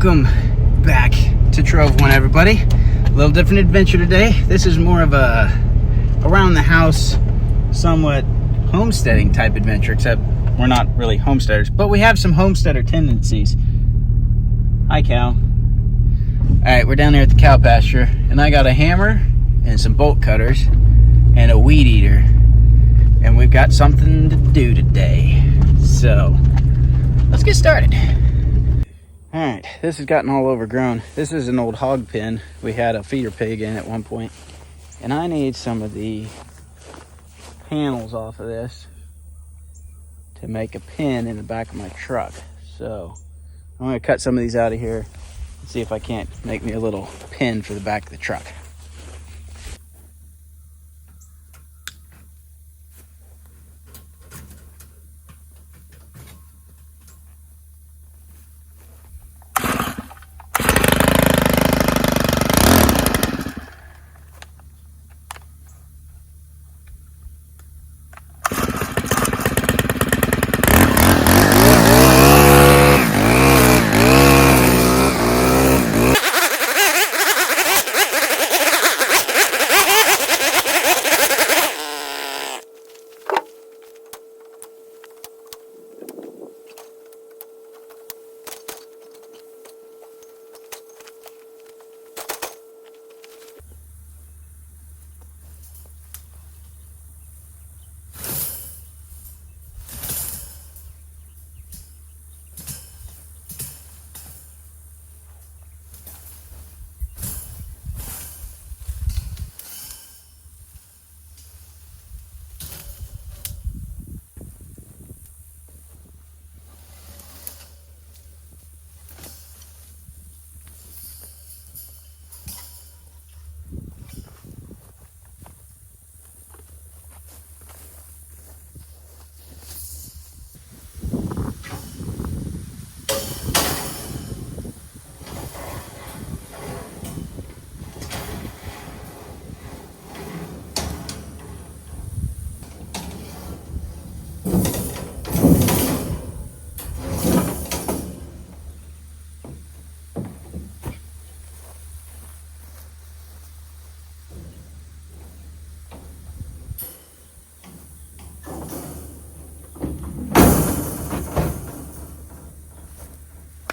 Welcome back to Trove One, everybody. A little different adventure today. This is more of a around the house, somewhat homesteading type adventure, except we're not really homesteaders, but we have some homesteader tendencies. Hi, cow. All right, we're down there at the cow pasture, and I got a hammer and some bolt cutters and a weed eater, and we've got something to do today. So let's get started. All right, this has gotten all overgrown. This is an old hog pen. We had a feeder pig in at one point, and I need some of the panels off of this to make a pen in the back of my truck. So I'm gonna cut some of these out of here and see if I can't make me a little pen for the back of the truck.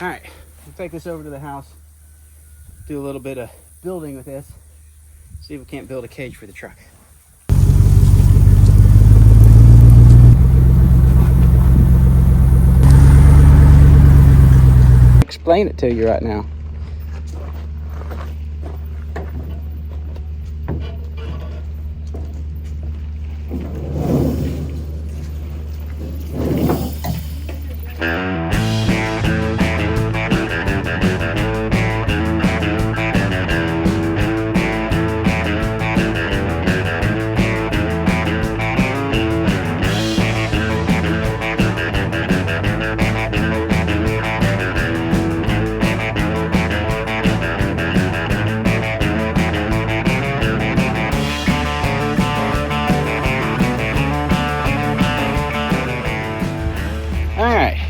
All right, we'll take this over to the house, do a little bit of building with this, see if we can't build a cage for the truck. Explain it to you right now.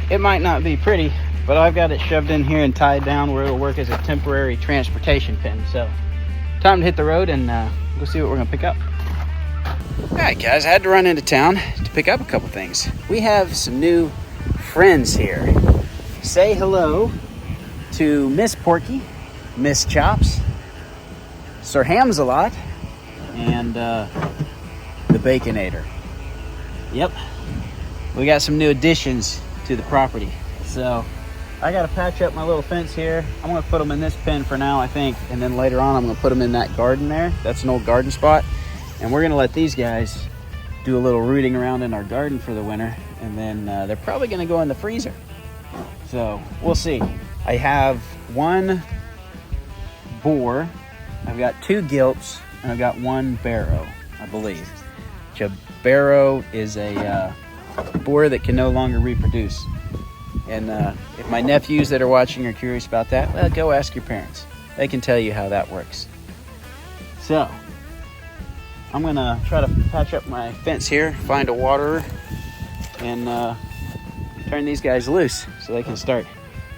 It might not be pretty, but I've got it shoved in here and tied down where it'll work as a temporary transportation pin. So time to hit the road and go see what we're gonna pick up. All right, guys, I had to run into town to pick up a couple things. We have some new friends here. Say hello to Miss Porky, Miss Chops, Sir Hamsalot, and the Baconator. Yep, we got some new additions to the property. So I gotta patch up my little fence here. I'm gonna put them in this pen for now, I think, and then later on I'm gonna put them in that garden there. That's an old garden spot, and we're gonna let these guys do a little rooting around in our garden for the winter, and then they're probably gonna go in the freezer. So we'll see. I have one boar, I've got two gilts, and I've got one barrow, I believe. A barrow is a boar that can no longer reproduce. And if my nephews that are watching are curious about that, well, go ask your parents. They can tell you how that works. So I'm gonna try to patch up my fence here, find a waterer, and turn these guys loose so they can start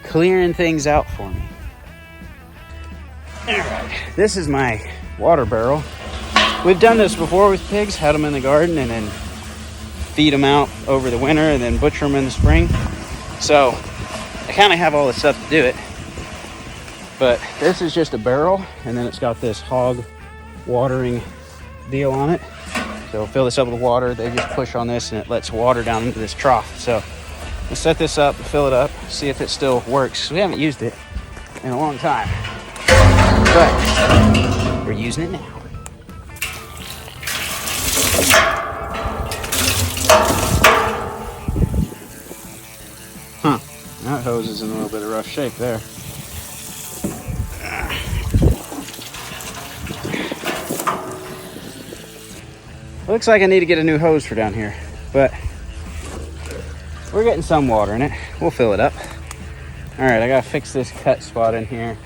clearing things out for me. All right, this is my water barrel. We've done this before with pigs, had them in the garden and then feed them out over the winter and then butcher them in the spring. So I kind of have all the stuff to do it. But this is just a barrel, and then it's got this hog watering deal on it. So fill this up with water. They just push on this and it lets water down into this trough. So we'll set this up, fill it up, see if it still works. We haven't used it in a long time, but we're using it now. Huh, that hose is in a little bit of rough shape there. Looks like I need to get a new hose for down here, but we're getting some water in it. We'll fill it up. All right, I gotta fix this cut spot in here.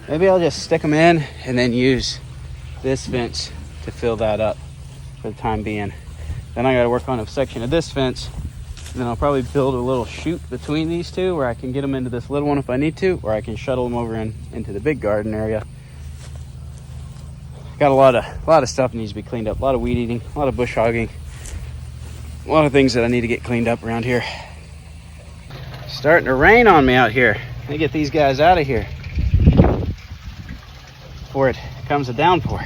Maybe I'll just stick them in and then use this fence to fill that up for the time being. Then I gotta work on a section of this fence, and then I'll probably build a little chute between these two where I can get them into this little one if I need to, or I can shuttle them over into the big garden area. Got a lot of stuff that needs to be cleaned up. A lot of weed eating, a lot of bush hogging, a lot of things that I need to get cleaned up around here. Starting to rain on me out here. Let me get these guys out of here before it comes a downpour.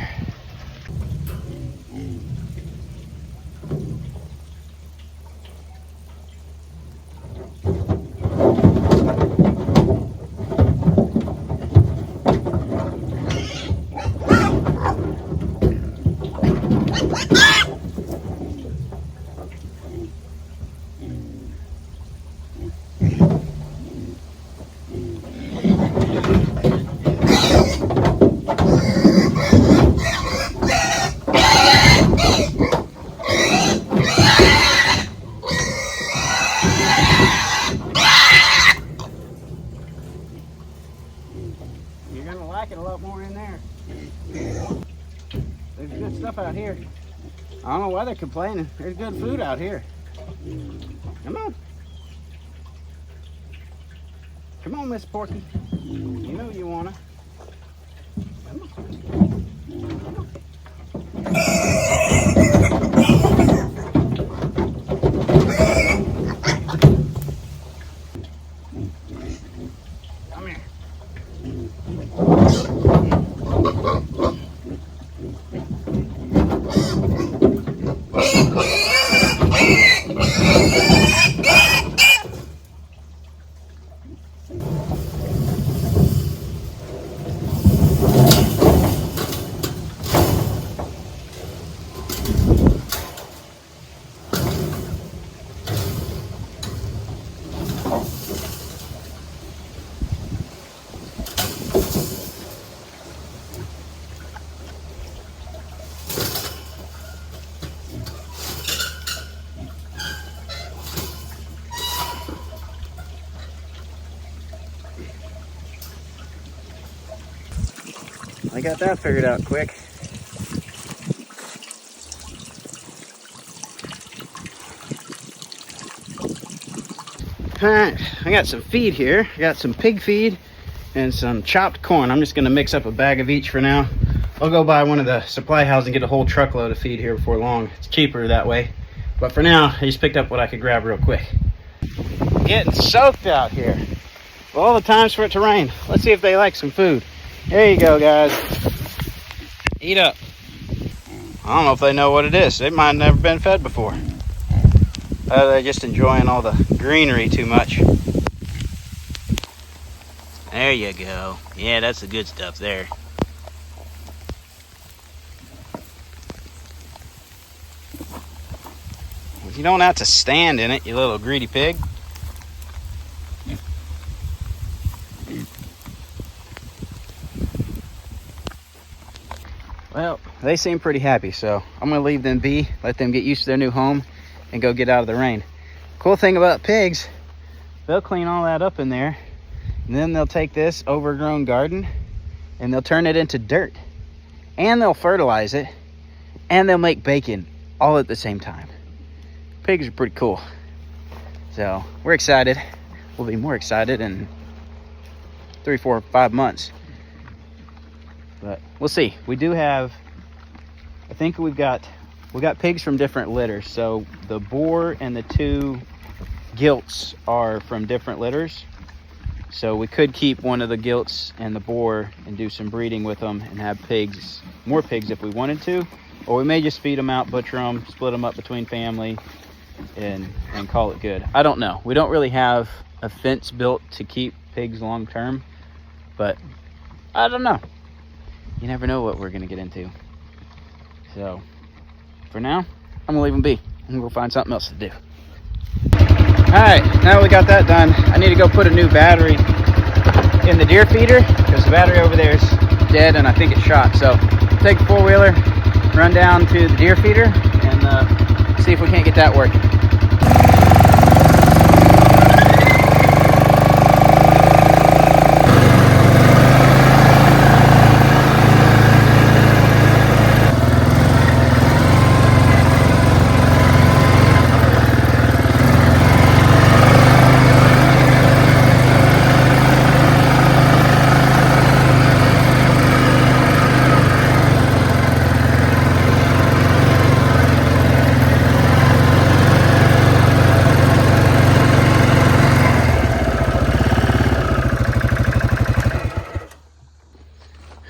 You're gonna like it a lot more in there. There's good stuff out here. I don't know why they're complaining. There's good food out here. Come on. Come on, Miss Porky. You know you wanna. Come on. Come here. I got that figured out quick. All right, I got some feed here. I got some pig feed and some chopped corn. I'm just gonna mix up a bag of each for now. I'll go by one of the supply houses and get a whole truckload of feed here before long. It's cheaper that way. But for now, I just picked up what I could grab real quick. Getting soaked out here. Well, all the times for it to rain. Let's see if they like some food. There you go, guys. Eat up. I don't know if they know what it is. They might have never been fed before. They're just enjoying all the greenery too much. There you go. Yeah, that's the good stuff there. You don't have to stand in it, you little greedy pig. Well, they seem pretty happy, so I'm gonna leave them be, let them get used to their new home and go get out of the rain. Cool thing about pigs, they'll clean all that up in there, and then they'll take this overgrown garden and they'll turn it into dirt, and they'll fertilize it, and they'll make bacon all at the same time. Pigs are pretty cool. So we're excited. We'll be more excited in 3, 4, 5 months. But we'll see. We do have, I think we got pigs from different litters. So the boar and the 2 gilts are from different litters. So we could keep one of the gilts and the boar and do some breeding with them and have pigs, more pigs if we wanted to. Or we may just feed them out, butcher them, split them up between family, and call it good. I don't know. We don't really have a fence built to keep pigs long term, but I don't know. You never know what we're gonna get into. So for now, I'm gonna leave them be. I'm gonna go find something else to do. All right, now that we got that done, I need to go put a new battery in the deer feeder because the battery over there is dead and I think it's shot. So take a 4-wheeler, run down to the deer feeder and see if we can't get that working.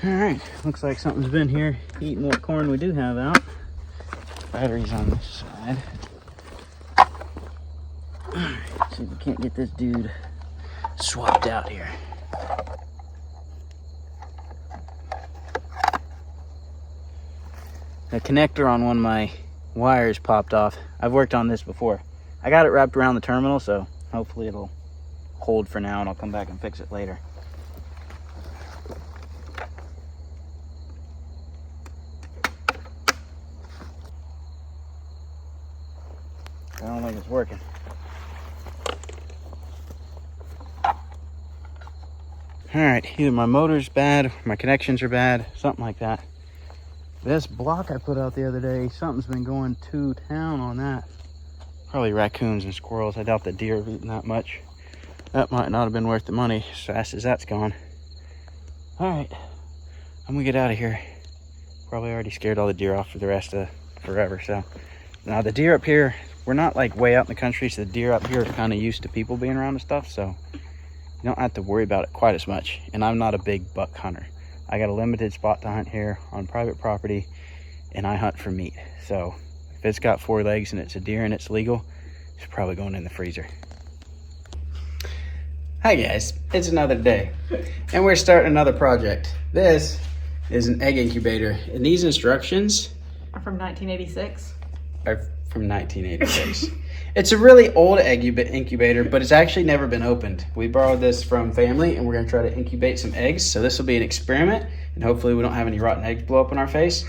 Alright, looks like something's been here eating what corn we do have out. Battery's on this side. Alright, see if we can't get this dude swapped out here. The connector on one of my wires popped off. I've worked on this before. I got it wrapped around the terminal, so hopefully it'll hold for now and I'll come back and fix it later. I don't think it's working. Alright, either my motor's bad, or my connections are bad, something like that. This block I put out the other day, something's been going to town on that. Probably raccoons and squirrels. I doubt the deer have eaten that much. That might not have been worth the money as fast as that's gone. Alright, I'm gonna get out of here. Probably already scared all the deer off for the rest of forever, so. Now the deer up here, we're not like way out in the country, so the deer up here are kind of used to people being around and stuff, so you don't have to worry about it quite as much. And I'm not a big buck hunter. I got a limited spot to hunt here on private property, and I hunt for meat. So if it's got 4 legs and it's a deer and it's legal, it's probably going in the freezer. Hi guys, it's another day, and we're starting another project. This is an egg incubator, and these instructions are from 1986. Are from 1986. It's a really old egg incubator, but it's actually never been opened. We borrowed this from family, and we're gonna try to incubate some eggs. So this will be an experiment, and hopefully we don't have any rotten eggs blow up in our face.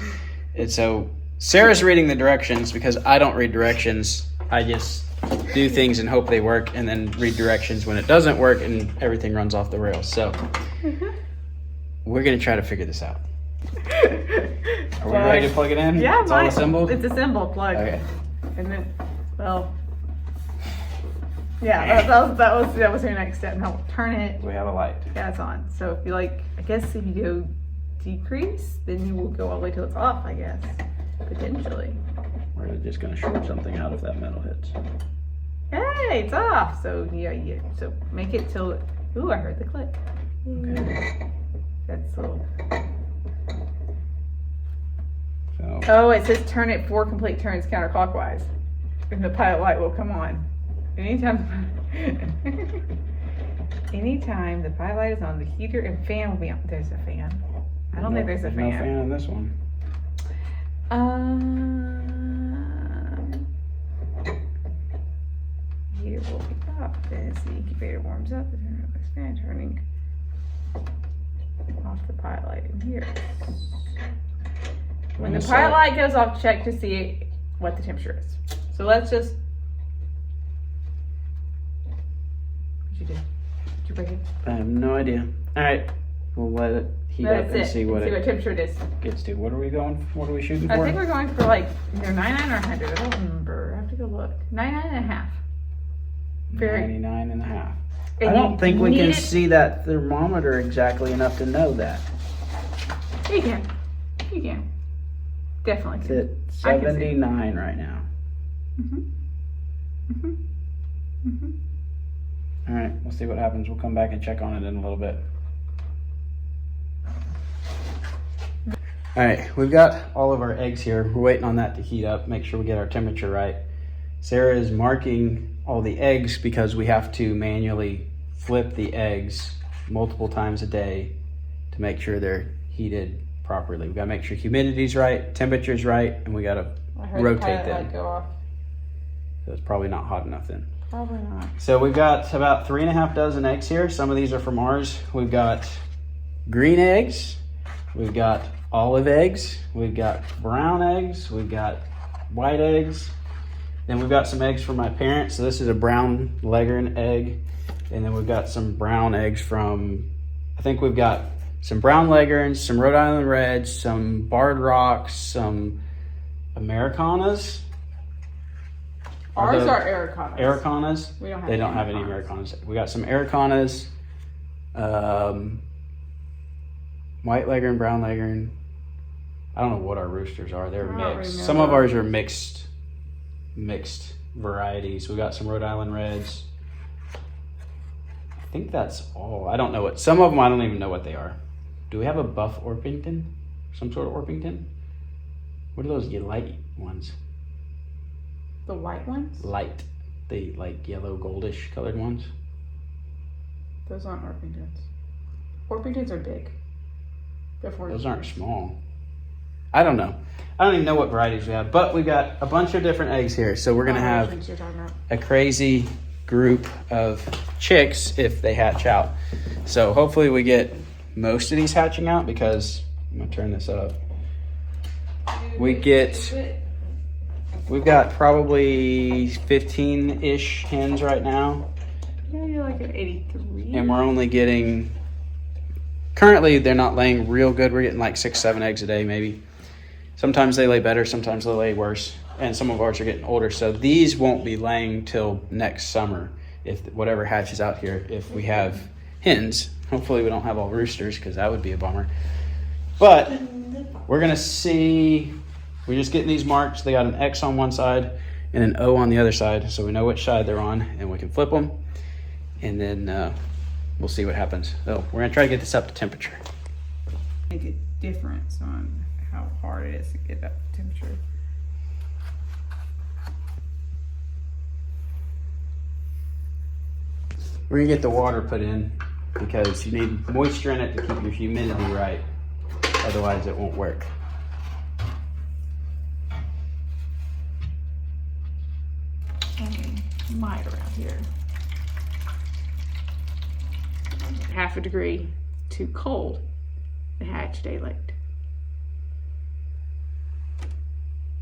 And so Sarah's reading the directions because I don't read directions. I just do things and hope they work, and then read directions when it doesn't work and everything runs off the rails. So we're gonna try to figure this out. Are we ready to plug it in? Yeah, it's all assembled? It's assembled, plug. Okay. And then, well, yeah, that was your next step. Now turn it. We have a light. Yeah, it's on. So if you like, I guess if you go decrease, then you will go all the way till it's off, I guess, potentially. We're just gonna short something out if that metal hits. Hey, it's off. So yeah. So make it till. Ooh, I heard the click. Okay. That's a little. So. Oh, it says turn it 4 complete turns counterclockwise, and the pilot light will come on. Anytime the pilot light is on, the heater and fan will be on. There's a fan. I don't think there's a fan. No fan on this one. Heater will be off as the incubator warms up. Fan turning off the pilot light in here. When the pilot light goes off, check to see what the temperature is. So let's just. What'd you do? Did you break it? I have no idea. All right, we'll let it heat up and see what temperature it is. Gets to. What are we shooting for? I think we're going for like either 99 or 100. I don't remember. I have to go look. 99.5. 99.5. I don't think we can see that thermometer exactly enough to know that. You can. You can. Definitely can. It's at 79 right now. All right, we'll see what happens. We'll come back and check on it in a little bit. All right, we've got all of our eggs here. We're waiting on that to heat up, make sure we get our temperature right. Sarah is marking all the eggs because we have to manually flip the eggs multiple times a day to make sure they're heated properly. We gotta make sure humidity's right, temperature's right, and we gotta rotate them. Go off. So it's probably not hot enough then. Probably not. So we've got about 3.5 dozen eggs here. Some of these are from ours. We've got green eggs, we've got olive eggs, we've got brown eggs, we've got white eggs. Then we've got some eggs from my parents. So this is a brown leghorn egg. And then we've got some brown eggs from, I think we've got some brown leghorns, some Rhode Island Reds, some Barred Rocks, some Americanas. Ours are Americanas. Americanas? We don't have They don't have any Americanas. We got some Americanas, white leghorn, brown leghorn. I don't know what our roosters are. They're mixed. Some of ours are mixed varieties. We got some Rhode Island Reds. I think that's all. I don't know what. Some of them I don't even know what they are. Do we have a buff Orpington? Some sort of Orpington? What are those light ones? The white ones? Light. The like yellow goldish colored ones. Those aren't Orpingtons. Orpingtons are big. Those aren't small. I don't know. I don't even know what varieties we have, but we've got a bunch of different eggs here. So we're gonna have a crazy group of chicks if they hatch out. So hopefully we get most of these hatching out because I'm gonna turn this up. We've got probably 15-ish hens right now. Yeah, you're like at 83. And we're only getting, currently they're not laying real good. We're getting like 6-7 eggs a day maybe. Sometimes they lay better, sometimes they lay worse. And some of ours are getting older. So these won't be laying till next summer if whatever hatches out here, if we have hens. Hopefully we don't have all roosters because that would be a bummer. But we're gonna see, we're just getting these marked. They got an X on one side and an O on the other side. So we know which side they're on and we can flip them. And then we'll see what happens. So we're gonna try to get this up to temperature. Make a difference on how hard it is to get that temperature. We're gonna get the water put in because you need moisture in it to keep your humidity right. Otherwise it won't work. Might around here. Half a degree too cold to hatch daylight.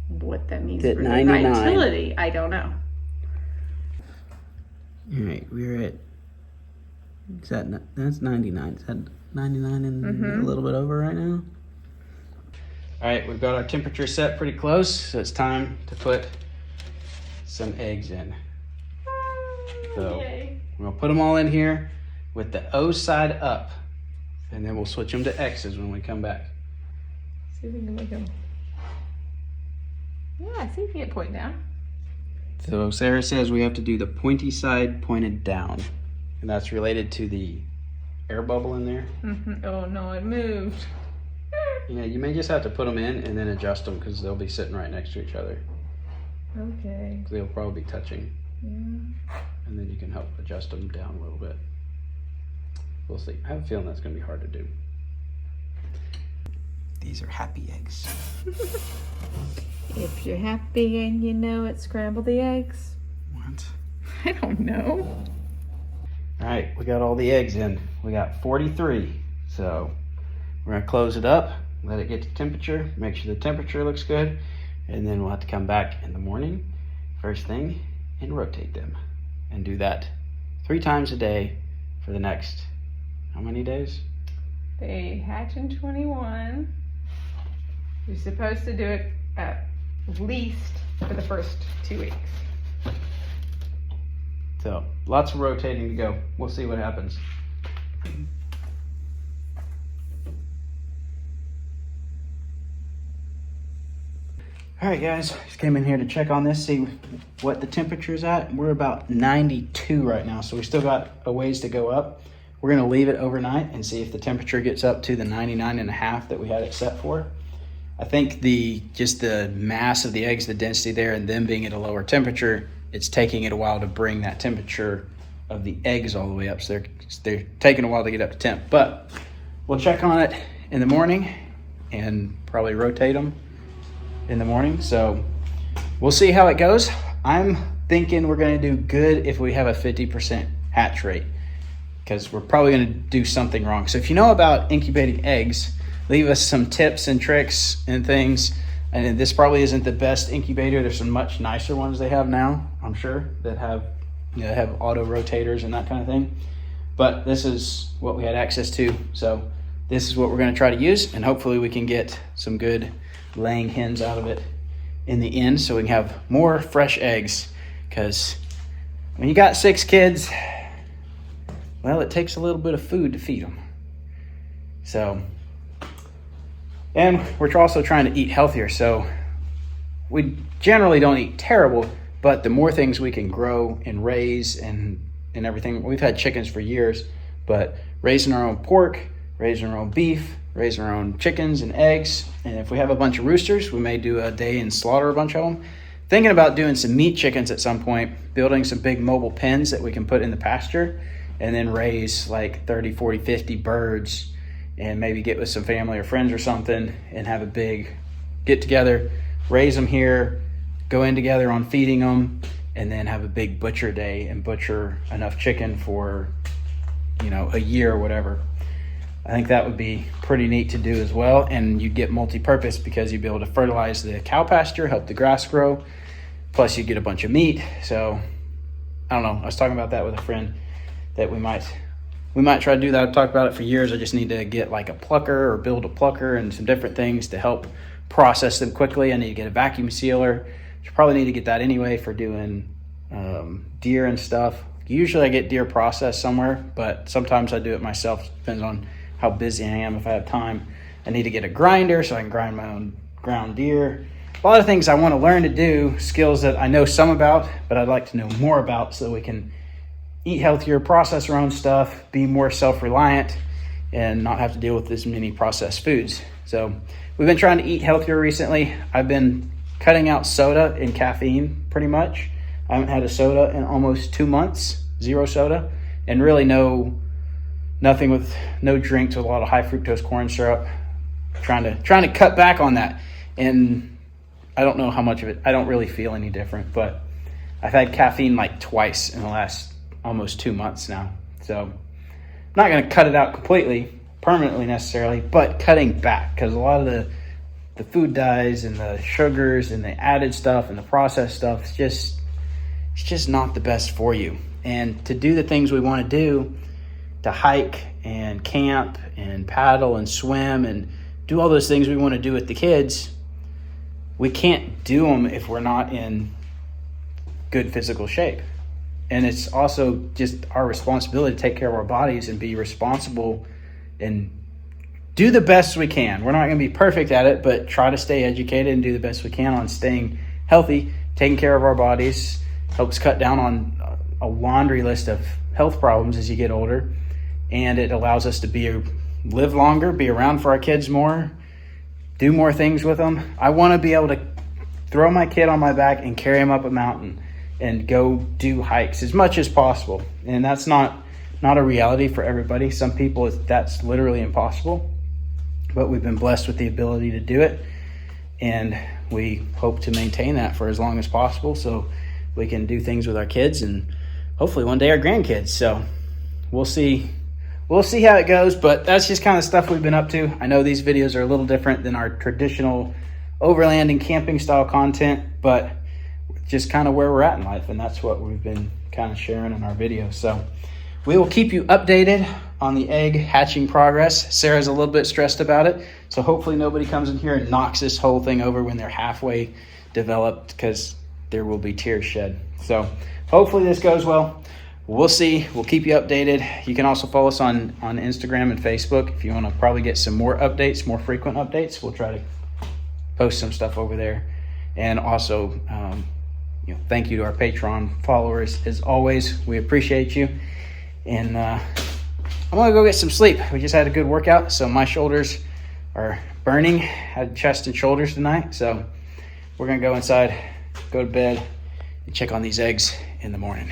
What that means for the vitality, I don't know. All right, we're at, that's 99. Is that 99 and a little bit over right now? All right, we've got our temperature set pretty close, so it's time to put some eggs in. So we're gonna put them all in here with the O side up, and then we'll switch them to X's when we come back. See if we can make them. Yeah, see if you can point down. So Sarah says we have to do the pointy side pointed down, and that's related to the air bubble in there. Oh no, it moved. Yeah, you may just have to put them in and then adjust them because they'll be sitting right next to each other. Okay. So they'll probably be touching. Yeah. And then you can help adjust them down a little bit. We'll see. I have a feeling that's going to be hard to do. These are happy eggs. If you're happy and you know it, scramble the eggs. What? I don't know. All right, we got all the eggs in. We got 43. So we're going to close it up, let it get to temperature, make sure the temperature looks good, and then we'll have to come back in the morning, first thing, and rotate them. And do that 3 times a day for the next, how many days? They hatch in 21. You're supposed to do it at least for the first 2 weeks. So lots of rotating to go. We'll see what happens. All right, guys, just came in here to check on this, see what the temperature's at. We're about 92 right now, so we still got a ways to go up. We're gonna leave it overnight and see if the temperature gets up to the 99.5 that we had it set for. I think just the mass of the eggs, the density there, and them being at a lower temperature, it's taking it a while to bring that temperature of the eggs all the way up. So they're taking a while to get up to temp. But we'll check on it in the morning and probably rotate them in the morning. So we'll see how it goes. I'm thinking we're gonna do good if we have a 50% hatch rate, because we're probably gonna do something wrong. So if you know about incubating eggs, leave us some tips and tricks and things. And this probably isn't the best incubator. There's some much nicer ones they have now, I'm sure, that have auto rotators and that kind of thing. But this is what we had access to. So this is what we're gonna try to use, and hopefully we can get some good laying hens out of it in the end so we can have more fresh eggs. Because when you got 6 kids, well, it takes a little bit of food to feed them. So, and we're also trying to eat healthier. So we generally don't eat terrible, but the more things we can grow and raise and everything. We've had chickens for years, but raising our own pork, raising our own beef, raising our own chickens and eggs. And if we have a bunch of roosters, we may do a day and slaughter a bunch of them. Thinking about doing some meat chickens at some point, building some big mobile pens that we can put in the pasture, and then raise like 30, 40, 50 birds, and maybe get with some family or friends or something and have a big get together, raise them here, go in together on feeding them, and then have a big butcher day and butcher enough chicken for, a year or whatever. I think that would be pretty neat to do as well. And you'd get multi-purpose because you'd be able to fertilize the cow pasture, help the grass grow, plus you get a bunch of meat. So I don't know. I was talking about that with a friend that we might try to do that. I've talked about it for years. I just need to get like a plucker or build a plucker and some different things to help process them quickly. I need to get a vacuum sealer. You probably need to get that anyway for doing deer and stuff. Usually I get deer processed somewhere, but sometimes I do it myself. Depends on how busy I am. If I have time, I need to get a grinder so I can grind my own ground deer. A lot of things I want to learn to do, skills that I know some about, but I'd like to know more about so that we can eat healthier, process our own stuff, be more self-reliant, and not have to deal with as many processed foods. So we've been trying to eat healthier recently. I've been cutting out soda and caffeine pretty much. I haven't had a soda in almost 2 months, 0 soda, and really no drinks with a lot of high fructose corn syrup. Trying to cut back on that. And I don't know how much of it, I don't really feel any different, but I've had caffeine like twice in the last almost 2 months now. So I'm not going to cut it out completely, permanently necessarily, but cutting back, because a lot of the food dyes and the sugars and the added stuff and the processed stuff, it's just not the best for you. And to do the things we want to do, to hike and camp and paddle and swim and do all those things we want to do with the kids, we can't do them if we're not in good physical shape. And it's also just our responsibility to take care of our bodies and be responsible and do the best we can. We're not going to be perfect at it, but try to stay educated and do the best we can on staying healthy, taking care of our bodies. Helps cut down on a laundry list of health problems as you get older. And it allows us to live longer, be around for our kids more, do more things with them. I want to be able to throw my kid on my back and carry him up a mountain and go do hikes as much as possible. And that's not a reality for everybody. Some people, that's literally impossible. But we've been blessed with the ability to do it. And we hope to maintain that for as long as possible so we can do things with our kids and hopefully one day our grandkids. So we'll see how it goes, but that's just kind of stuff we've been up to. I know these videos are a little different than our traditional overland and camping style content, but just kind of where we're at in life, and that's what we've been kind of sharing in our videos. So we will keep you updated on the egg hatching progress. Sarah's a little bit stressed about it, so hopefully nobody comes in here and knocks this whole thing over when they're halfway developed, because there will be tears shed. So hopefully this goes well. We'll see. We'll keep you updated. You can also follow us on Instagram and Facebook if you want to probably get some more updates, more frequent updates. We'll try to post some stuff over there. And also, thank you to our Patreon followers. As always, we appreciate you. And I'm going to go get some sleep. We just had a good workout, so my shoulders are burning. Had chest and shoulders tonight. So we're going to go inside, go to bed, and check on these eggs in the morning.